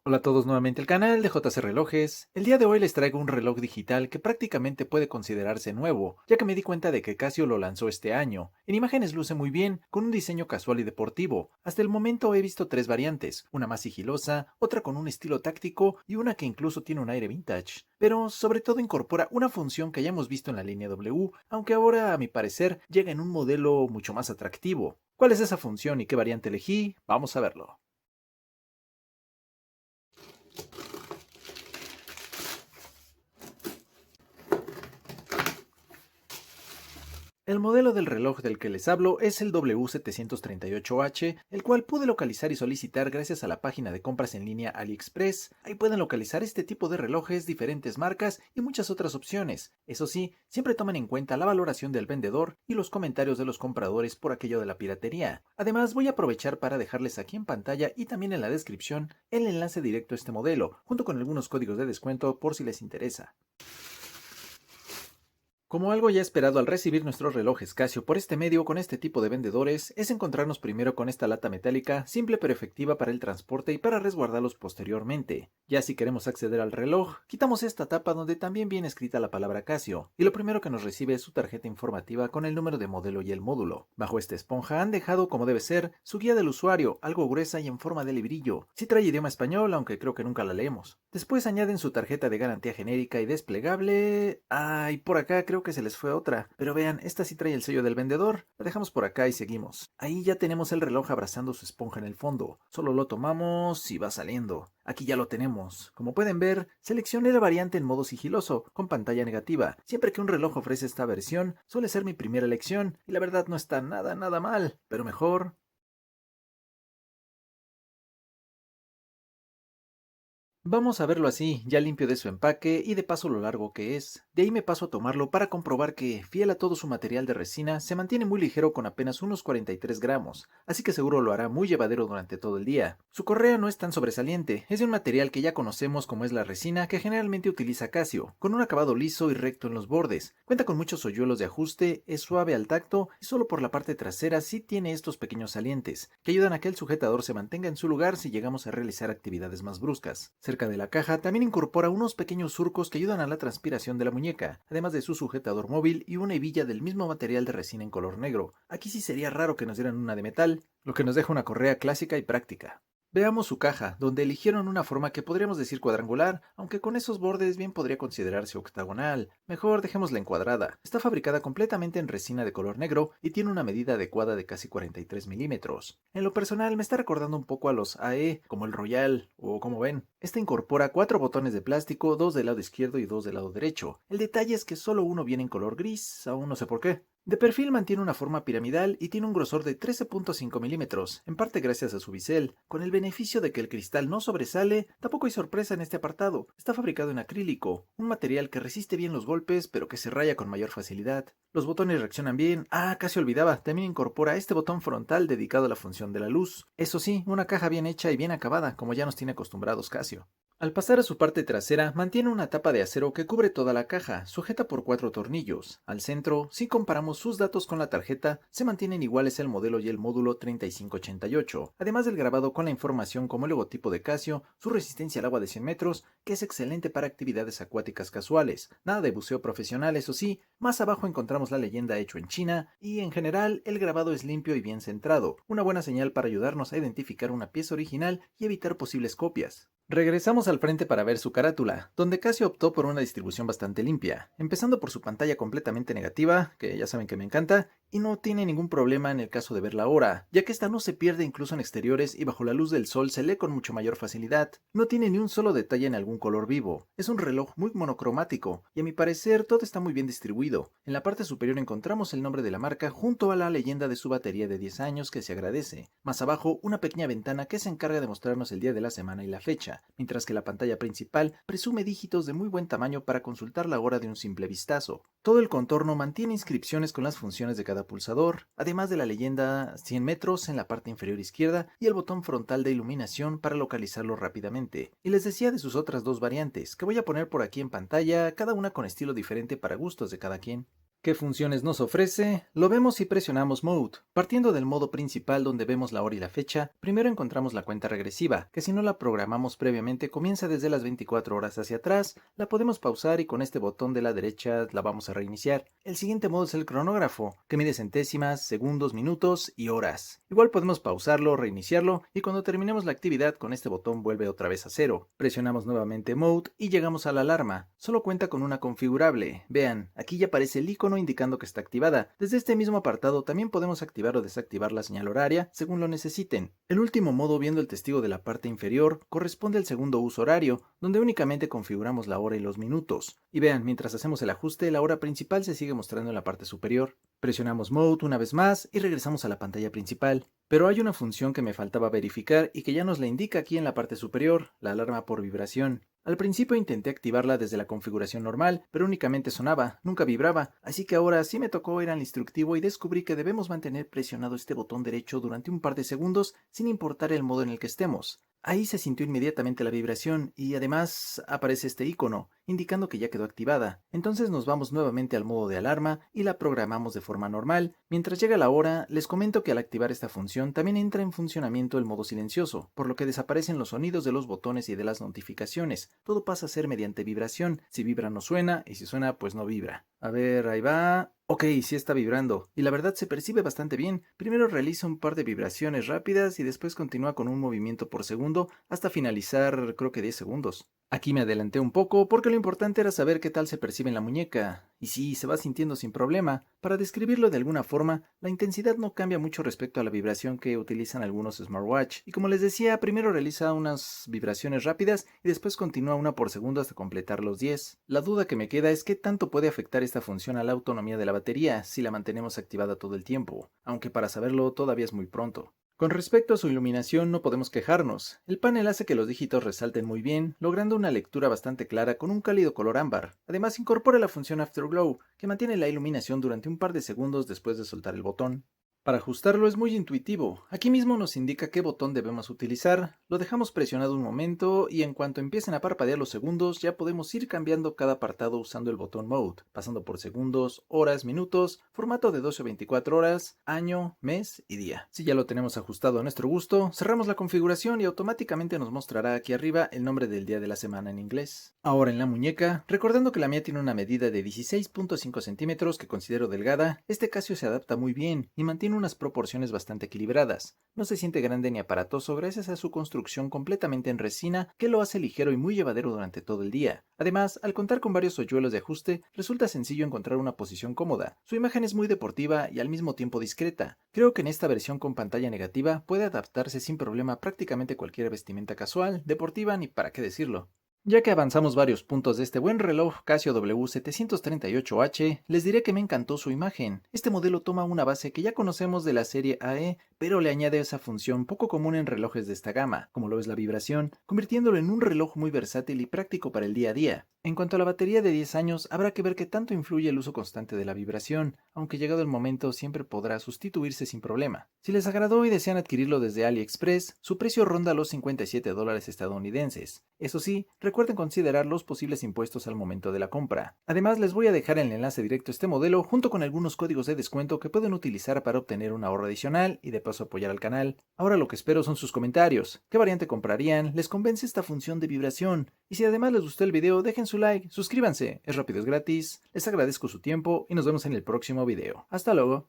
Hola a todos nuevamente al canal de JC Relojes. El día de hoy les traigo un reloj digital que prácticamente puede considerarse nuevo, ya que me di cuenta de que Casio lo lanzó este año. En imágenes luce muy bien, con un diseño casual y deportivo. Hasta el momento he visto tres variantes, una más sigilosa, otra con un estilo táctico y una que incluso tiene un aire vintage. Pero sobre todo incorpora una función que ya hemos visto en la línea W, aunque ahora a mi parecer llega en un modelo mucho más atractivo. ¿Cuál es esa función y qué variante elegí? Vamos a verlo. El modelo del reloj del que les hablo es el W738H, el cual pude localizar y solicitar gracias a la página de compras en línea AliExpress. Ahí pueden localizar este tipo de relojes, diferentes marcas y muchas otras opciones. Eso sí, siempre tomen en cuenta la valoración del vendedor y los comentarios de los compradores por aquello de la piratería. Además, voy a aprovechar para dejarles aquí en pantalla y también en la descripción el enlace directo a este modelo, junto con algunos códigos de descuento por si les interesa. Como algo ya esperado al recibir nuestros relojes Casio por este medio con este tipo de vendedores, es encontrarnos primero con esta lata metálica simple pero efectiva para el transporte y para resguardarlos posteriormente. Ya si queremos acceder al reloj, quitamos esta tapa donde también viene escrita la palabra Casio, y lo primero que nos recibe es su tarjeta informativa con el número de modelo y el módulo. Bajo esta esponja han dejado, como debe ser, su guía del usuario, algo gruesa y en forma de librillo. Sí trae idioma español, aunque creo que nunca la leemos. Después añaden su tarjeta de garantía genérica y desplegable. Y por acá creo que se les fue otra. Pero vean, esta sí trae el sello del vendedor. La dejamos por acá y seguimos. Ahí ya tenemos el reloj abrazando su esponja en el fondo. Solo lo tomamos y va saliendo. Aquí ya lo tenemos. Como pueden ver, seleccioné la variante en modo sigiloso, con pantalla negativa. Siempre que un reloj ofrece esta versión, suele ser mi primera elección, y la verdad no está nada mal. Pero mejor, vamos a verlo así, ya limpio de su empaque y de paso lo largo que es. De ahí me paso a tomarlo para comprobar que, fiel a todo su material de resina, se mantiene muy ligero con apenas unos 43 gramos, así que seguro lo hará muy llevadero durante todo el día. Su correa no es tan sobresaliente, es de un material que ya conocemos como es la resina que generalmente utiliza Casio, con un acabado liso y recto en los bordes. Cuenta con muchos hoyuelos de ajuste, es suave al tacto y solo por la parte trasera sí tiene estos pequeños salientes, que ayudan a que el sujetador se mantenga en su lugar si llegamos a realizar actividades más bruscas. Cerca de la caja también incorpora unos pequeños surcos que ayudan a la transpiración de la muñeca, además de su sujetador móvil y una hebilla del mismo material de resina en color negro. Aquí sí sería raro que nos dieran una de metal, lo que nos deja una correa clásica y práctica. Veamos su caja, donde eligieron una forma que podríamos decir cuadrangular, aunque con esos bordes bien podría considerarse octagonal. Mejor dejémosla encuadrada. Está fabricada completamente en resina de color negro y tiene una medida adecuada de casi 43 milímetros. En lo personal me está recordando un poco a los AE, como el Royal, o como ven. Esta incorpora 4 botones de plástico, 2 del lado izquierdo y 2 del lado derecho. El detalle es que solo uno viene en color gris, aún no sé por qué. De perfil mantiene una forma piramidal y tiene un grosor de 13.5 milímetros, en parte gracias a su bisel. Con el beneficio de que el cristal no sobresale, tampoco hay sorpresa en este apartado. Está fabricado en acrílico, un material que resiste bien los golpes, pero que se raya con mayor facilidad. Los botones reaccionan bien. Casi olvidaba, también incorpora este botón frontal dedicado a la función de la luz. Eso sí, una caja bien hecha y bien acabada, como ya nos tiene acostumbrados Casio. Al pasar a su parte trasera, mantiene una tapa de acero que cubre toda la caja, sujeta por 4 tornillos. Al centro, si comparamos sus datos con la tarjeta, se mantienen iguales el modelo y el módulo 3588, además del grabado con la información como el logotipo de Casio, su resistencia al agua de 100 metros, que es excelente para actividades acuáticas casuales. Nada de buceo profesional, eso sí. Más abajo encontramos la leyenda hecho en China, y en general el grabado es limpio y bien centrado, una buena señal para ayudarnos a identificar una pieza original y evitar posibles copias. Regresamos al frente para ver su carátula, donde Casio optó por una distribución bastante limpia, empezando por su pantalla completamente negativa, que ya saben que me encanta, y no tiene ningún problema en el caso de ver la hora, ya que esta no se pierde incluso en exteriores y bajo la luz del sol se lee con mucho mayor facilidad. No tiene ni un solo detalle en algún color vivo, es un reloj muy monocromático, y a mi parecer todo está muy bien distribuido. En la parte superior encontramos el nombre de la marca junto a la leyenda de su batería de 10 años que se agradece. Más abajo, una pequeña ventana que se encarga de mostrarnos el día de la semana y la fecha, mientras que la pantalla principal presume dígitos de muy buen tamaño para consultar la hora de un simple vistazo. Todo el contorno mantiene inscripciones con las funciones de cada pulsador, además de la leyenda 100 metros en la parte inferior izquierda y el botón frontal de iluminación para localizarlo rápidamente. Y les decía de sus otras dos variantes, que voy a poner por aquí en pantalla, cada una con estilo diferente para gustos de cada quien. ¿Qué funciones nos ofrece? Lo vemos si presionamos Mode. Partiendo del modo principal donde vemos la hora y la fecha, primero encontramos la cuenta regresiva, que si no la programamos previamente comienza desde las 24 horas hacia atrás, la podemos pausar y con este botón de la derecha la vamos a reiniciar. El siguiente modo es el cronógrafo, que mide centésimas, segundos, minutos y horas. Igual podemos pausarlo, reiniciarlo y cuando terminemos la actividad con este botón vuelve otra vez a cero. Presionamos nuevamente Mode y llegamos a la alarma. Solo cuenta con una configurable. Vean, aquí ya aparece el icono indicando que está activada. Desde este mismo apartado también podemos activar o desactivar la señal horaria según lo necesiten. El último modo, viendo el testigo de la parte inferior, corresponde al segundo uso horario, donde únicamente configuramos la hora y los minutos. Y vean, mientras hacemos el ajuste, la hora principal se sigue mostrando en la parte superior. Presionamos Mode una vez más y regresamos a la pantalla principal. Pero hay una función que me faltaba verificar y que ya nos la indica aquí en la parte superior, la alarma por vibración. Al principio intenté activarla desde la configuración normal, pero únicamente sonaba, nunca vibraba, así que ahora sí me tocó ir al instructivo y descubrí que debemos mantener presionado este botón derecho durante un par de segundos sin importar el modo en el que estemos. Ahí se sintió inmediatamente la vibración y además aparece este icono, indicando que ya quedó activada. Entonces nos vamos nuevamente al modo de alarma y la programamos de forma normal. Mientras llega la hora, les comento que al activar esta función también entra en funcionamiento el modo silencioso, por lo que desaparecen los sonidos de los botones y de las notificaciones. Todo pasa a ser mediante vibración. Si vibra no suena y si suena pues no vibra. A ver, ahí va. Ok, sí está vibrando, y la verdad se percibe bastante bien. Primero realiza un par de vibraciones rápidas y después continúa con un movimiento por segundo hasta finalizar creo que 10 segundos. Aquí me adelanté un poco porque lo importante era saber qué tal se percibe en la muñeca. Y sí, se va sintiendo sin problema. Para describirlo de alguna forma, la intensidad no cambia mucho respecto a la vibración que utilizan algunos smartwatch. Y como les decía, primero realiza unas vibraciones rápidas y después continúa una por segundo hasta completar los 10. La duda que me queda es qué tanto puede afectar esta función a la autonomía de la batería si la mantenemos activada todo el tiempo, aunque para saberlo todavía es muy pronto. Con respecto a su iluminación no podemos quejarnos. El panel hace que los dígitos resalten muy bien, logrando una lectura bastante clara con un cálido color ámbar. Además incorpora la función Afterglow, que mantiene la iluminación durante un par de segundos después de soltar el botón. Para ajustarlo es muy intuitivo. Aquí mismo nos indica qué botón debemos utilizar, lo dejamos presionado un momento y en cuanto empiecen a parpadear los segundos ya podemos ir cambiando cada apartado usando el botón Mode, pasando por segundos, horas, minutos, formato de 12 o 24 horas, año, mes y día. Si ya lo tenemos ajustado a nuestro gusto, cerramos la configuración y automáticamente nos mostrará aquí arriba el nombre del día de la semana en inglés. Ahora en la muñeca, recordando que la mía tiene una medida de 16.5 centímetros que considero delgada, este Casio se adapta muy bien y mantiene unas proporciones bastante equilibradas. No se siente grande ni aparatoso gracias a su construcción completamente en resina que lo hace ligero y muy llevadero durante todo el día. Además, al contar con varios hoyuelos de ajuste, resulta sencillo encontrar una posición cómoda. Su imagen es muy deportiva y al mismo tiempo discreta. Creo que en esta versión con pantalla negativa puede adaptarse sin problema a prácticamente cualquier vestimenta casual, deportiva ni para qué decirlo. Ya que avanzamos varios puntos de este buen reloj Casio W738H, les diré que me encantó su imagen. Este modelo toma una base que ya conocemos de la serie AE, pero le añade esa función poco común en relojes de esta gama, como lo es la vibración, convirtiéndolo en un reloj muy versátil y práctico para el día a día. En cuanto a la batería de 10 años, habrá que ver qué tanto influye el uso constante de la vibración, aunque llegado el momento siempre podrá sustituirse sin problema. Si les agradó y desean adquirirlo desde AliExpress, su precio ronda los $57 estadounidenses. Eso sí, recuerden considerar los posibles impuestos al momento de la compra. Además, les voy a dejar el enlace directo a este modelo junto con algunos códigos de descuento que pueden utilizar para obtener un ahorro adicional y de paso apoyar al canal. Ahora lo que espero son sus comentarios. ¿Qué variante comprarían? ¿Les convence esta función de vibración? Y si además les gustó el video, dejen su like, suscríbanse, es rápido, es gratis. Les agradezco su tiempo y nos vemos en el próximo video. Hasta luego.